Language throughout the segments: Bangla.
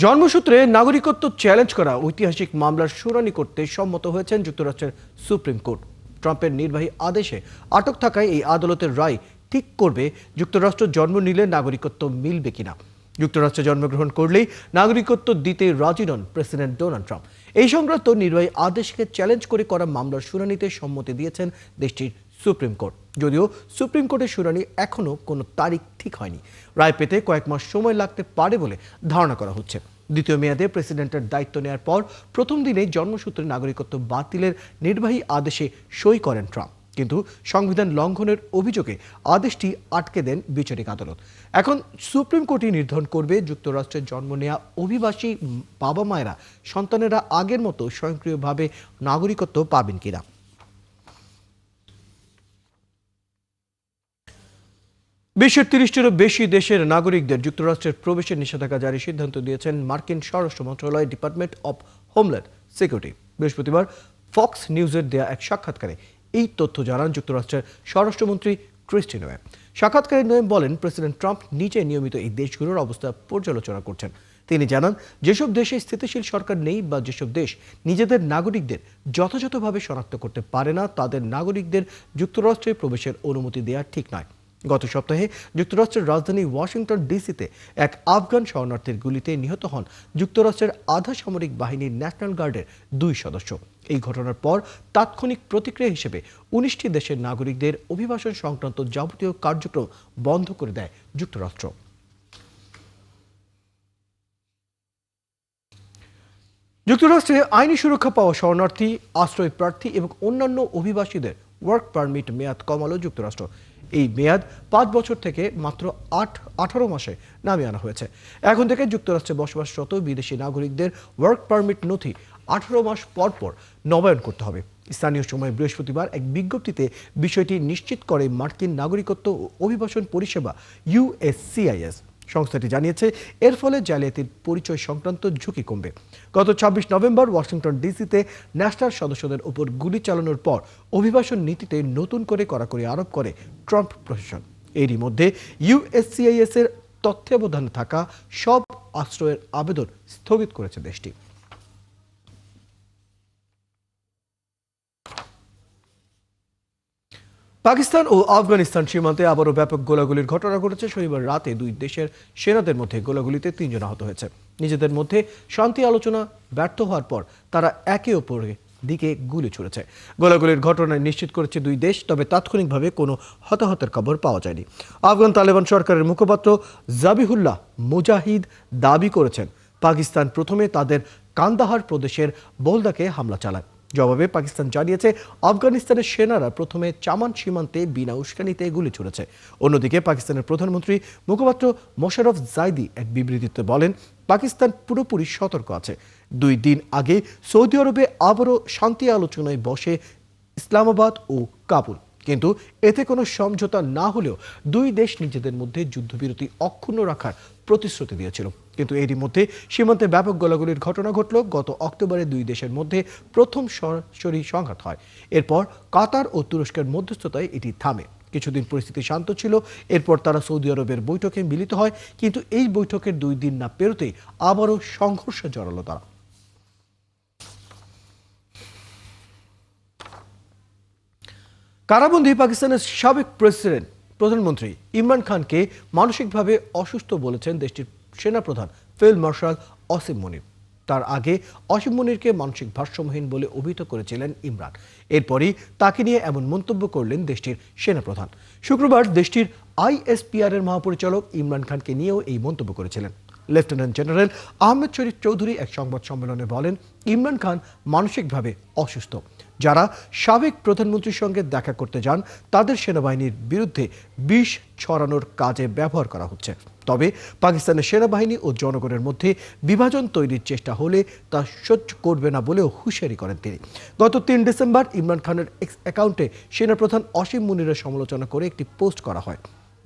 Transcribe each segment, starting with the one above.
জন্মসূত্রে নাগরিকত্ব চ্যালেঞ্জ করা ঐতিহাসিক মামলার শুনানি করতে সম্মত হয়েছেন যুক্তরাষ্ট্রের সুপ্রিম কোর্ট। ট্রাম্পের নির্বাহী আদেশে আটক থাকায় এই আদালতের রায় ঠিক করবে যুক্তরাষ্ট্র জন্ম নিলে নাগরিকত্ব মিলবে কিনা। যুক্তরাষ্ট্রে জন্মগ্রহণ করলেই নাগরিকত্ব দিতে রাজি নন প্রেসিডেন্ট ডোনাল্ড ট্রাম্প। এই সংক্রান্ত নির্বাহী আদেশকে চ্যালেঞ্জ করে করা মামলার শুনানিতে সম্মতি দিয়েছেন দেশটির সুপ্রিম কোর্ট। যদিও সুপ্রিম কোর্টের শুনানি এখনো কোনো তারিখ ঠিক হয়নি। রায় পেতে কয়েক মাস সময় লাগতে পারে বলে ধারণা করা হচ্ছে। দ্বিতীয় মেয়াদে প্রেসিডেন্টের দায়িত্ব নেওয়ার পর প্রথম দিনে জন্মসূত্রে নাগরিকত্ব বাতিলের নির্বাহী আদেশে সই করেন ট্রাম্প, কিন্তু সংবিধান লঙ্ঘনের অভিযোগে আদেশটি আটকে দেন বিচারিক আদালত। এখন সুপ্রিম কোর্টই নির্ধারণ করবে যুক্তরাষ্ট্রে জন্ম নেওয়া অভিবাসী বাবা মায়েরা সন্তানেরা আগের মতো স্বয়ংক্রিয়ভাবে নাগরিকত্ব পাবেন কিনা। বিশ্বের ৩০টিরও বেশি দেশের নাগরিকদের যুক্তরাষ্ট্রের প্রবেশের নিষেধাজ্ঞা জারির সিদ্ধান্ত দিয়েছেন মার্কিন স্বরাষ্ট্র মন্ত্রণালয় ডিপার্টমেন্ট অব হোমল্যান্ড সিকিউরিটি। বৃহস্পতিবার ফক্স নিউজের দেয়া এক সাক্ষাৎকারে এই তথ্য জানান যুক্তরাষ্ট্রের স্বরাষ্ট্রমন্ত্রী ক্রিস্টি নোয়েম। সাক্ষাৎকারে নোয়েম বলেন, প্রেসিডেন্ট ট্রাম্প নিজে নিয়মিত এই দেশগুলোর অবস্থা পর্যালোচনা করছেন। তিনি জানান, যেসব দেশে স্থিতিশীল সরকার নেই বা যেসব দেশ নিজেদের নাগরিকদের যথাযথভাবে শনাক্ত করতে পারে না, তাদের নাগরিকদের যুক্তরাষ্ট্রে প্রবেশের অনুমতি দেওয়া ঠিক নয়। গত সপ্তাহে যুক্তরাষ্ট্রের রাজধানী ওয়াশিংটন ডিসিতে এক আফগান শরণার্থীর গুলিতে নিহত হন যুক্তরাষ্ট্রের আধা সামরিক বাহিনীর ন্যাশনাল গার্ডের 2 সদস্য। এই ঘটনার পর তাৎক্ষণিক প্রতিক্রিয়া হিসেবে 19টি দেশের নাগরিকদের অভিবাসন সংক্রান্ত যাবতীয় কার্যক্রম বন্ধ করে দেয় যুক্তরাষ্ট্র। যুক্তরাষ্ট্রে আইনি সুরক্ষা পাওয়া শরণার্থী, আশ্রয় প্রার্থী এবং অন্যান্য অভিবাসীদের ওয়ার্ক পারমিট মেয়াদ কমালো যুক্তরাষ্ট্র। এই মেয়াদ 5 বছর থেকে মাত্র 18 মাসে নামিয়ে আনা হয়েছে। এখন থেকে যুক্তরাষ্ট্রে বসবাসরত বিদেশি নাগরিকদের ওয়ার্ক পারমিট নথি 18 মাস পর পর নবায়ন করতে হবে। স্থানীয় সময় বৃহস্পতিবার এক বিজ্ঞপ্তিতে বিষয়টি নিশ্চিত করে মার্কিন নাগরিকত্ব ও অভিবাসন পরিষেবা USCIS। সংস্থাটি জানিয়েছে, এর ফলে জালিয়াতির পরিচয় সংক্রান্ত ঝুঁকি কমবে। গত 26 নভেম্বর ওয়াশিংটন ডিসিতে ন্যাশনাল সদস্যদের উপর গুলি চালানোর পর অভিবাসন নীতিতে নতুন করে কড়াকড়ি আরোপ করে ট্রাম্প প্রশাসন। এরই মধ্যে USCIS এর তত্ত্বাবধানে থাকা সব আশ্রয়ের আবেদন স্থগিত করেছে দেশটি। পাকিস্তান ও আফগানিস্তান সীমান্তে আবারও ব্যাপক গোলাগুলির ঘটনা ঘটেছে। শনিবার রাতে দুই দেশের সেনাদের মধ্যে গোলাগুলিতে 3 জন আহত হয়েছে। নিজেদের মধ্যে শান্তি আলোচনা ব্যর্থ হওয়ার পর তারা একে অপরের দিকে গুলি ছুড়েছে। গোলাগুলির ঘটনায় নিশ্চিত করেছে দুই দেশ, তবে তাৎক্ষণিকভাবে কোনো হতাহতের খবর পাওয়া যায়নি। আফগান তালেবান সরকারের মুখপাত্র জাবিহুল্লাহ মুজাহিদ দাবি করেছেন, পাকিস্তান প্রথমে তাদের কান্দাহার প্রদেশের বোলদাকে হামলা চালায়। জবাবে পাকিস্তান জানিয়েছে, আফগানিস্তানের সেনারা প্রথমে চামান সীমান্তে বিনা উস্কানিতে গুলি ছুড়েছে। অন্যদিকে পাকিস্তানের প্রধানমন্ত্রী মুখপাত্র মোশাররফ জাইদি এক বিবৃতিতে বলেন, পাকিস্তান পুরোপুরি সতর্ক আছে। 2 দিন আগে সৌদি আরবে আবারও শান্তি আলোচনায় বসে ইসলামাবাদ ও কাবুল, কিন্তু এতে কোনো সমঝোতা না হলেও দুই দেশ নিজেদের মধ্যে যুদ্ধবিরতি অক্ষুণ্ণ রাখার প্রতিশ্রুতি দিয়েছিল। কিন্তু এরই মধ্যে সীমান্তে ব্যাপক গোলাগুলির ঘটনা ঘটল। গত অক্টোবরে দুই দেশের মধ্যে প্রথম সরাসরি সংঘাত হয়। এরপর কাতার ও তুরস্কের মধ্যস্থতায় এটি থামে। কিছুদিন পরিস্থিতি শান্ত ছিল। এরপর তারা সৌদি আরবের বৈঠকে মিলিত হয়, কিন্তু এই বৈঠকের 2 দিন না পেরোতেই আবারও সংঘর্ষে জড়ালো তারা। কারাবন্দী পাকিস্তানের সাবেক প্রধানমন্ত্রী ইমরান খানকে মানসিকভাবে অসুস্থ বলেছেন দেশটির সেনাপ্রধান ফিল্ড মার্শাল আসিম মনির। তার আগে আসিম মনিরকে মানসিক ভারসাম্যহীন বলে অভিহিত করেছিলেন ইমরান। এরপরই তাকে নিয়ে এমন মন্তব্য করলেন দেশটির সেনাপ্রধান। শুক্রবার দেশটির ISPR এর মহাপরিচালক ইমরান খানকে নিয়েও এই মন্তব্য করেছিলেন। লেফটেন্যান্ট জেনারেল আহমেদ শরীফ চৌধুরী এক সংবাদ সম্মেলনে বলেন, ইমরান খান মানসিকভাবে অসুস্থ। যারা সাবেক প্রধানমন্ত্রীর সঙ্গে দেখা করতে যান তাদের সেনাবাহিনীর বিরুদ্ধে বিষ ছড়ানোর কাজে ব্যবহার করা হচ্ছে। তবে পাকিস্তানের সেনাবাহিনী ও জনগণের মধ্যে বিভাজন তৈরির চেষ্টা হলে তা সহ্য করবে না বলেও হুঁশিয়ারি করেন তিনি। গত 3 ডিসেম্বর ইমরান খানের এক্স অ্যাকাউন্টে সেনাপ্রধান আসিম মুনিরের সমালোচনা করে একটি পোস্ট করা হয়।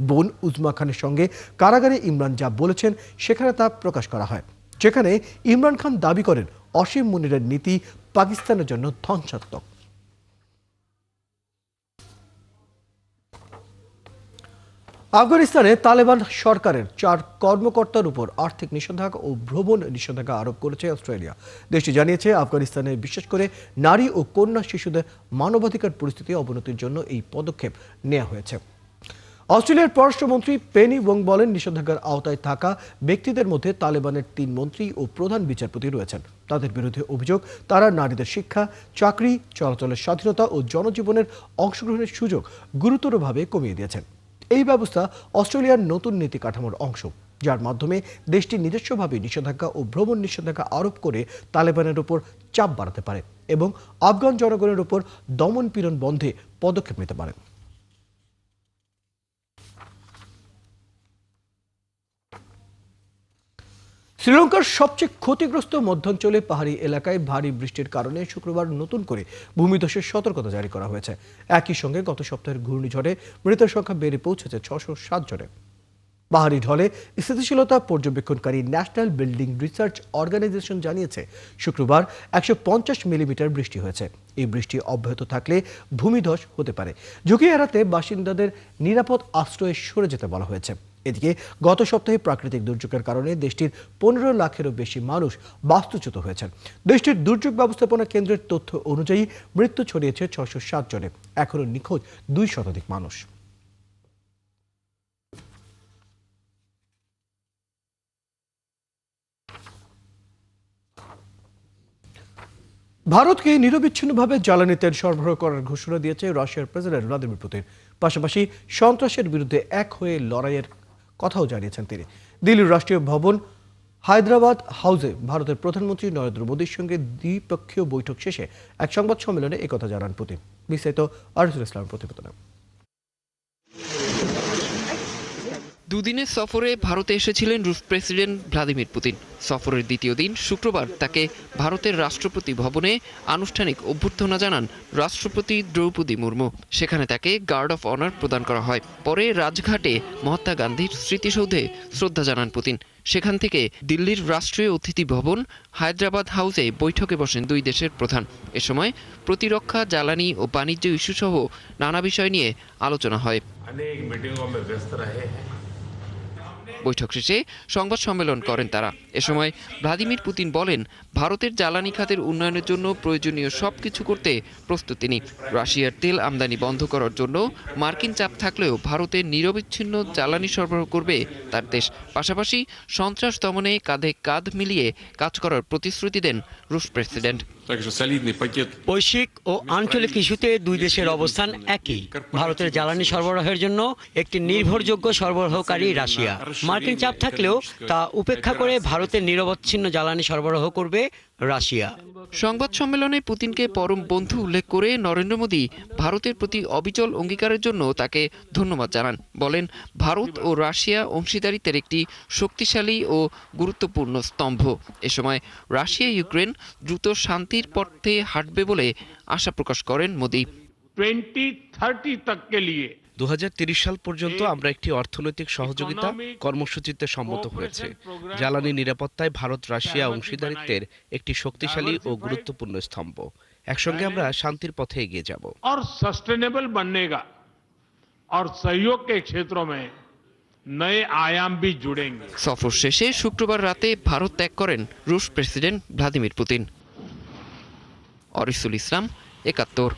বোন উজমা খানের সঙ্গে কারাগারে ইমরান যা বলেছেন সেখানে তা প্রকাশ করা হয়, যেখানে ইমরান খান দাবি করেন আসিম মুনিরের নীতি পাকিস্তানের জন্য ধ্বংসাত্মক। আফগানিস্তানে তালেবান সরকারের 4 কর্মকর্তার উপর আর্থিক নিষেধাজ্ঞা ও ভ্রমণ নিষেধাজ্ঞা আরোপ করেছে অস্ট্রেলিয়া। দেশটি জানিয়েছে আফগানিস্তানে বিশেষ করে নারী ও কন্যা শিশুদের মানবাধিকার পরিস্থিতি অবনতির জন্য এই পদক্ষেপ নেওয়া হয়েছে। অস্ট্রেলিয়ার পররাষ্ট্রমন্ত্রী পেনি ওয়ং বলেন, নিষেধাজ্ঞার আওতায় থাকা ব্যক্তিদের মধ্যে তালেবানের 3 মন্ত্রী ও প্রধান বিচারপতি রয়েছেন। তাদের বিরুদ্ধে অভিযোগ, তারা নারীদের শিক্ষা, চাকরি, চলাচলের স্বাধীনতা ও জনজীবনের অংশগ্রহণের সুযোগ গুরুতরভাবে কমিয়ে দিয়েছেন। এই ব্যবস্থা অস্ট্রেলিয়ার নতুন নীতি কাঠামোর অংশ, যার মাধ্যমে দেশটি নিজস্বভাবে নিষেধাজ্ঞা ও ভ্রমণ নিষেধাজ্ঞা আরোপ করে তালেবানের উপর চাপ বাড়াতে পারে এবং আফগান জনগণের উপর দমন পীড়ন বন্ধে পদক্ষেপ নিতে পারে। শ্রীলঙ্কার সবচেয়ে ক্ষতিগ্রস্ত মধ্যাঞ্চলে পাহাড়ি এলাকায় ভারী বৃষ্টির কারণে শুক্রবার নতুন করে ভূমিধসের সতর্কতা জারি করা হয়েছে। একই সঙ্গে গত সপ্তাহের ঘূর্ণিঝড়ে মৃতের সংখ্যা বেড়ে পৌঁছেছে 607 জনে। পাহাড়ি ঢলে স্থিতিশীলতা পর্যবেক্ষণকারী ন্যাশনাল বিল্ডিং রিসার্চ অর্গানাইজেশন জানিয়েছে, শুক্রবার 150 মিলিমিটার বৃষ্টি হয়েছে। এই বৃষ্টি অব্যাহত থাকলে ভূমিধস হতে পারে। ঝুঁকি এড়াতে বাসিন্দাদের নিরাপদ আশ্রয়ে সরে যেতে বলা হয়েছে। এদিকে গত সপ্তাহে প্রাকৃতিক দুর্যোগের কারণে দেশটির 15 লাখেরও বেশি মানুষ বাস্তুচ্যুত হয়েছেন। দেশটির দুর্যোগ ব্যবস্থাপনা কেন্দ্রের তথ্য অনুযায়ী মৃত্যু ছড়িয়েছে 607 জনে। এখনও নিখোঁজ 2 শতাধিক মানুষ। ভারতকে নিরবিচ্ছিন্নভাবে জ্বালানি তেল সরবরাহ করার ঘোষণা দিয়েছে রাশিয়ার প্রেসিডেন্ট ভ্লাদিমির পুতিন। পাশাপাশি সন্ত্রাসের বিরুদ্ধে এক হয়ে লড়াইয়ের কথাও জানিয়েছেন তিনি। দিল্লির রাষ্ট্রীয় ভবন হায়দ্রাবাদ হাউসে ভারতের প্রধানমন্ত্রী নরেন্দ্র মোদীর সঙ্গে দ্বিপক্ষীয় বৈঠক শেষে এক সংবাদ সম্মেলনে একথা জানান পুতিন। বিস্তারিত আরিফুল ইসলামের প্রতিবেদনে। দুদিনের সফরে ভারতে এসেছিলেন রুশ প্রেসিডেন্ট ভ্লাদিমির পুতিন। সফরের দ্বিতীয় দিন শুক্রবার তাকে ভারতের রাষ্ট্রপতি ভবনে আনুষ্ঠানিক অভ্যর্থনা জানান রাষ্ট্রপতি দ্রৌপদী মুর্মু। সেখানে তাকে গার্ড অফ অনার প্রদান করা হয়। পরে রাজঘাটে মহাত্মা গান্ধীর স্মৃতিসৌধে শ্রদ্ধা জানান পুতিন। সেখান থেকে দিল্লির রাষ্ট্রীয় অতিথি ভবন হায়দ্রাবাদ হাউসে বৈঠকে বসেন দুই দেশের প্রধান। এ সময় প্রতিরক্ষা, জ্বালানি ও বাণিজ্য ইস্যুসহ নানা বিষয় নিয়ে আলোচনা হয়। বৈঠক শেষে সংবাদ সম্মেলন করেন তারা। এ সময় ভ্লাদিমির পুতিন বলেন, ভারতের জ্বালানি খাতের উন্নয়নের জন্য প্রয়োজনীয় সবকিছু করতে প্রস্তুত তিনি। রাশিয়ার তেল আমদানি বন্ধ করার জন্য মার্কিন চাপ থাকলেও ভারতের নিরবিচ্ছিন্ন জ্বালানি সরবরাহ করবে তার দেশ। পাশাপাশি সন্ত্রাস দমনে কাঁধে কাঁধ মিলিয়ে কাজ করার প্রতিশ্রুতি দেন রুশ প্রেসিডেন্ট। বৈশ্বিক ও আঞ্চলিক ইস্যুতে দুই দেশের অবস্থান একই। ভারতের জ্বালানি সরবরাহের জন্য একটি নির্ভরযোগ্য সরবরাহকারী রাশিয়া। মার্কিন চাপ থাকলেও তা উপেক্ষা করে ভারতের নিরবচ্ছিন্ন জ্বালানি সরবরাহ করবে রাশিয়া। সংবাদ সম্মেলনে পুতিনকে পরম বন্ধু উল্লেখ করে নরেন্দ্র মোদী ভারতের প্রতি অবিচল অঙ্গীকারের জন্য তাকে ধন্যবাদ জানান। বলেন, ভারত ও রাশিয়া অংশীদারিত্বের একটি শক্তিশালী ও গুরুত্বপূর্ণ স্তম্ভ। এ সময় রাশিয়া ইউক্রেন দ্রুত শান্তির পথে হাঁটবে বলে আশা প্রকাশ করেন মোদী। 2030 तक के लिए 2030 সাল পর্যন্ত আমরা একটি অর্থনৈতিক সহযোগিতা কর্মসূচিতে সম্মত হয়েছে। জ্বালানি নিরাপত্তায় ভারত রাশিয়া অংশীদারিত্বের একটি শক্তিশালী ও গুরুত্বপূর্ণ স্তম্ভ। একসঙ্গে আমরা শান্তির পথে এগিয়ে যাব। और सस्टेनेबल बनने का और सहयोग के क्षेत्रों में नए आयाम भी जुड़ेंगे। সফর শেষে শুক্রবার রাতে ভারত ত্যাগ করেন রুশ president Vladimir Putin. Ariful Islam, 71।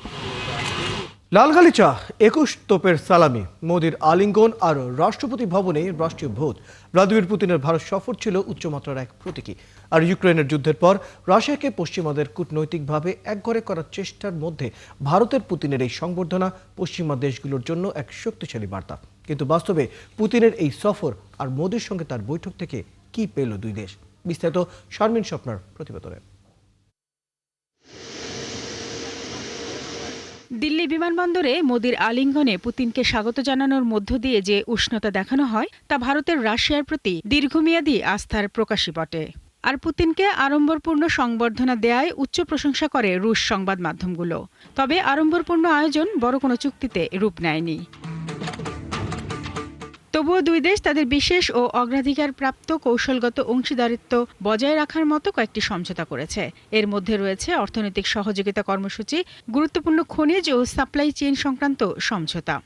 লালগালিচা, 21 তোপের সালামি, মোদির আলিঙ্গন আর রাষ্ট্রপতি ভবনে রাষ্ট্রীয় ভোজ। ভ্লাদিমির পুতিনের ভারত সফর ছিল উচ্চমাত্রার এক প্রতীকী। আর ইউক্রেনের যুদ্ধের পর রাশিয়াকে পশ্চিমাদের কূটনৈতিকভাবে একঘরে করার চেষ্টার মধ্যে ভারতের পুতিনের এই সংবর্ধনা পশ্চিমা দেশগুলোর জন্য এক শক্তিশালী বার্তা। কিন্তু বাস্তবে পুতিনের এই সফর আর মোদির সঙ্গে তার বৈঠক থেকে কি পেল দুই দেশ? বিস্তারিত শারমিন স্বপ্নার প্রতিবেদনে। দিল্লি বিমানবন্দরে মোদির আলিঙ্গনে পুতিনকে স্বাগত জানানোর মধ্য দিয়ে যে উষ্ণতা দেখানো হয় তা ভারতের রাশিয়ার প্রতি দীর্ঘমেয়াদী আস্থার প্রকাশই বটে। আর পুতিনকে আড়ম্বরপূর্ণ সংবর্ধনা দেয়ায় উচ্চ প্রশংসা করে রুশ সংবাদ মাধ্যমগুলো। তবে আড়ম্বরপূর্ণ আয়োজন বড় কোনো চুক্তিতে রূপ নেয়নি। তবুও দুই দেশ তাদের বিশেষ ও অগ্রাধিকার প্রাপ্ত কৌশলগত অংশীদারিত্ব বজায় রাখার মতো কয়েকটি সমঝোতা করেছে। এর মধ্যে রয়েছে অর্থনৈতিক সহযোগিতা কর্মসূচি, গুরুত্বপূর্ণ খনিজ ও সাপ্লাই চেইন সংক্রান্ত সমঝোতা।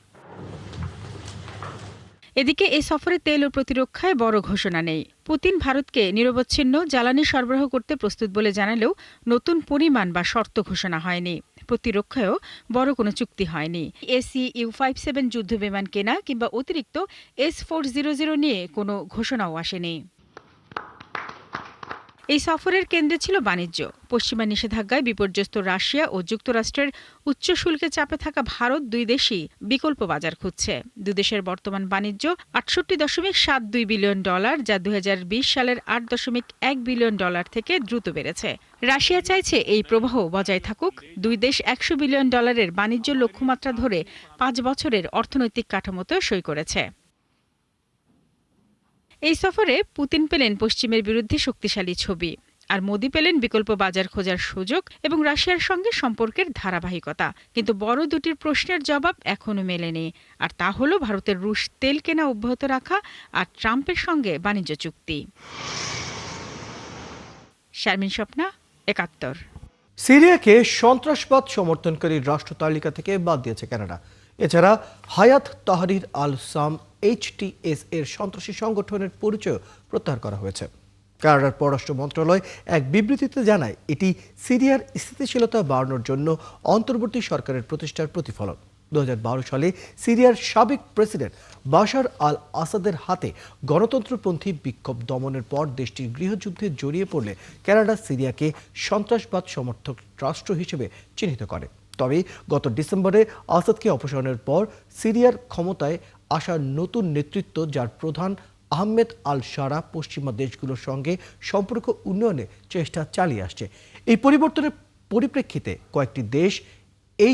এদিকে এই সফরে তেল ও প্রতিরক্ষায় বড় ঘোষণা নেই। পুতিন ভারতকে নিরবচ্ছিন্ন জ্বালানি সরবরাহ করতে প্রস্তুত বলে জানালেও নতুন পরিমাণ বা শর্ত ঘোষণা হয়নি। প্রতিরক্ষায়ও বড় কোনো চুক্তি হয়নি। SU-57 যুদ্ধবিমান কেনা কিংবা অতিরিক্ত S-400 নিয়ে কোনো ঘোষণাও আসেনি। এই সফরের কেন্দ্রে ছিল বাণিজ্য। পশ্চিমা নিষেধাজ্ঞায় বিপর্যস্ত রাশিয়া ও যুক্তরাষ্ট্রের উচ্চ শুল্কে চাপে থাকা ভারত দুই দেশই বিকল্প বাজার খুঁজছে। দুই দেশের বর্তমান বাণিজ্য $68.72 বিলিয়ন, যা 2020 সালের $8.1 বিলিয়ন থেকে দ্রুত বেড়েছে। রাশিয়া চাইছে এই প্রবাহ বজায় থাকুক। দুই দেশ $100 বিলিয়ন বাণিজ্য লক্ষ্যমাত্রা ধরে 5 বছরের অর্থনৈতিক কাঠামোতে সই করেছে। এই সফরে পুতিন পেলেন পশ্চিমের বিরুদ্ধে শক্তিশালী ছবি, আর মোদি পেলেন বিকল্প বাজার খোঁজার সুযোগ এবং রাশিয়ার সঙ্গে সম্পর্কের ধারাবাহিকতা। কিন্তু বড় দুটির প্রশ্নের জবাব এখনো মেলেনি, আর তা হলো ভারতের রুশ তেল কেনা অব্যাহত রাখা আর ট্রাম্পের সঙ্গে বাণিজ্য চুক্তি। শারমিন স্বপ্না, ৭১। সিরিয়াকে সন্ত্রাসবাদ সমর্থনকারী রাষ্ট্র তালিকা থেকে বাদ দিয়েছে কানাডা। এছাড়া হায়াত তাহরির আল সাম HTS এর সন্ত্রাসী সংগঠনের পরিচয় প্রত্যাহার করা হয়েছে। কানাডার পররাষ্ট্র মন্ত্রণালয় এক বিবৃতিতে জানায়, এটি সিরিয়ার স্থিতিশীলতা বাড়ানোর জন্য অন্তর্বর্তী সরকারের প্রচেষ্টার প্রতিফলন। 2012 সালে সিরিয়ার সাবেক প্রেসিডেন্ট বাশার আল আসাদের হাতে গণতন্ত্রপন্থী বিক্ষোভ দমনের পর দেশটির গৃহযুদ্ধে জড়িয়ে পড়লে কানাডা সিরিয়াকে সন্ত্রাসবাদ সমর্থক রাষ্ট্র হিসেবে চিহ্নিত করে। তবে গত ডিসেম্বরে আসাদকে অপসারণের পর সিরিয়ার ক্ষমতায় আসা নতুন নেতৃত্ব, যার প্রধান আহমেদ আল শারা, পশ্চিমা দেশগুলোর সঙ্গে সম্পর্ক উন্নয়নে চেষ্টা চালিয়ে আসছে। এই পরিবর্তনের পরিপ্রেক্ষিতে কয়েকটি দেশ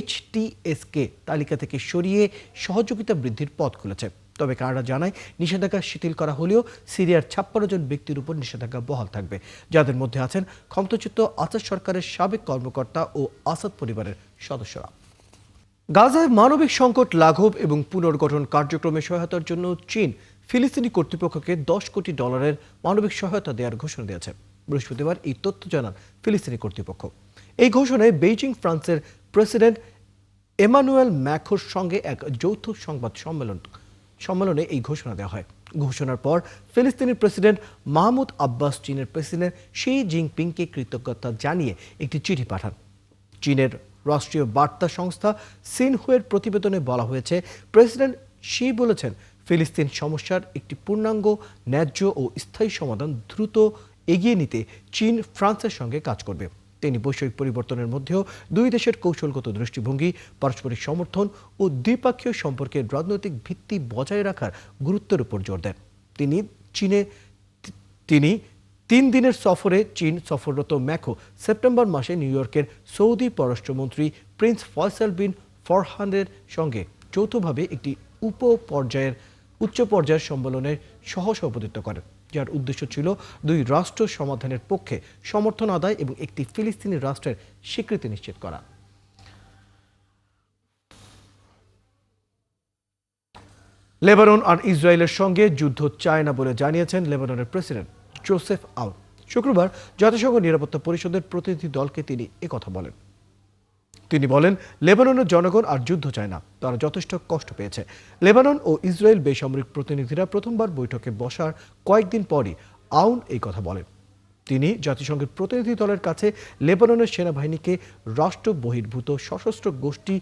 HTSকে তালিকা থেকে সরিয়ে সহযোগিতা বৃদ্ধির পথ খুলেছে। তবে কানাডা জানায়, নিষেধাজ্ঞা শিথিল করা হলেও সিরিয়ার 56 জন ব্যক্তির উপর নিষেধাজ্ঞা বহাল থাকবে, যাদের মধ্যে আছেন ক্ষমতাচ্যুত আসাদ সরকারের সাবেক কর্মকর্তা ও আসাদ পরিবারের সদস্যরা। গাজায় মানবিক সংকট লাঘব এবং পুনর্গঠন কার্যক্রমে সহায়তার জন্য চীন ফিলিস্তিনি কর্তৃপক্ষকে $10 কোটি মানবিক সহায়তা দেওয়ার ঘোষণা দিয়েছে। বৃহস্পতিবার এই তথ্য জানান ফিলিস্তিনি কর্তৃপক্ষ। এই ঘোষণায় বেইজিং ফ্রান্সের প্রেসিডেন্ট এমানুয়েল ম্যাখোর সঙ্গে এক যৌথ সংবাদ সম্মেলনে এই ঘোষণা দেওয়া হয়। ঘোষণার পর ফিলিস্তিনি প্রেসিডেন্ট মাহমুদ আব্বাস চীনের প্রেসিডেন্ট শি জিনপিংকে কৃতজ্ঞতা জানিয়ে একটি চিঠি পাঠান। চীনের রাষ্ট্রীয় বার্তা সংস্থা সিনহুয়ের প্রতিবেদনে বলা হয়েছে, প্রেসিডেন্ট শি বলেছেন, ফিলিস্তিন সমস্যার একটি পূর্ণাঙ্গ, ন্যায্য ও স্থায়ী সমাধান দ্রুত এগিয়ে নিতে চীন ফ্রান্সের সঙ্গে কাজ করবে। তিনি বৈশ্বিক পরিবর্তনের মধ্যেও দুই দেশের কৌশলগত দৃষ্টিভঙ্গি, পারস্পরিক সমর্থন ও দ্বিপক্ষীয় সম্পর্কের রাজনৈতিক ভিত্তি বজায় রাখার গুরুত্বের উপর জোর দেন। তিনি 3 দিনের সফরে চীন সফররত ম্যাখো সেপ্টেম্বর মাসে নিউ ইয়র্কের সৌদি পররাষ্ট্রমন্ত্রী প্রিন্স ফয়সাল বিন ফরহানের সঙ্গে যৌথভাবে একটি উচ্চ পর্যায়ের সম্মেলনের সহসভাপতিত্ব করেন, যার উদ্দেশ্য ছিল দুই রাষ্ট্র সমাধানের পক্ষে সমর্থন আদায় এবং একটি ফিলিস্তিনি রাষ্ট্রের স্বীকৃতি নিশ্চিত করা। লেবানন আর ইসরায়েলের সঙ্গে যুদ্ধ চায় না বলে জানিয়েছেন লেবাননের প্রেসিডেন্ট জোসেফ আউন। শুক্রবার জাতিসংঘ নিরাপত্তা পরিষদের প্রতিনিধি দলকে তিনি একথা বলেন। তিনি বলেন, লেবাননের জনগণ আর যুদ্ধ চায় না, তারা যথেষ্ট কষ্ট পেয়েছে। লেবানন ও ইসরায়েল বেসামরিক প্রতিনিধিরা প্রথমবার বৈঠকে বসার কয়েকদিন পরই আউন এই কথা বলেন। তিনি জাতিসংঘের প্রতিনিধি দলের কাছে লেবাননের সেনাবাহিনীকে রাষ্ট্র বহির্ভূত সশস্ত্র গোষ্ঠী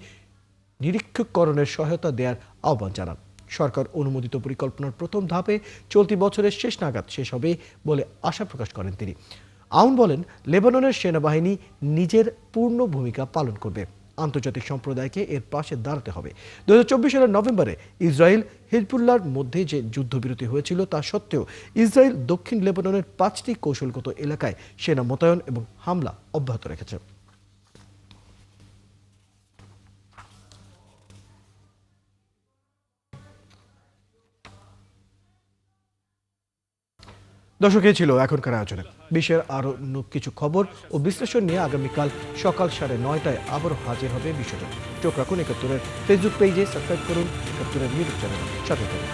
নিরীক্ষকরণের সহায়তা দেওয়ার আহ্বান জানান। সরকার অনুমোদিত পরিকল্পনার প্রথম ধাপে চলতি বছরের শেষ নাগাদ শেষ হবে বলে আশা প্রকাশ করেন তিনি। আউন বলেন, লেবাননের সেনাবাহিনী নিজের পূর্ণ ভূমিকা পালন করবে, আন্তর্জাতিক সম্প্রদায়কে এর পাশে দাঁড়াতে হবে। 2024 সালের নভেম্বরে ইসরায়েল হিজবুল্লাহর মধ্যে যে যুদ্ধবিরতি হয়েছিল তা সত্ত্বেও ইসরায়েল দক্ষিণ লেবাননের 5টি কৌশলগত এলাকায় সেনা মোতায়েন এবং হামলা অব্যাহত রেখেছে। দর্শক, এই ছিল এখনকার আয়োজনে। বিশ্বের আরো কিছু খবর ও বিশ্লেষণ নিয়ে আগামীকাল সকাল 9:30টায় আবারও হাজির হবে বিশ্বজুড়ে। চোখ রাখুন ৭১-এর ফেসবুক পেজে, সাবস্ক্রাইব করুন ৭১-এর ইউটিউব চ্যানেল, সাথে থাকুন।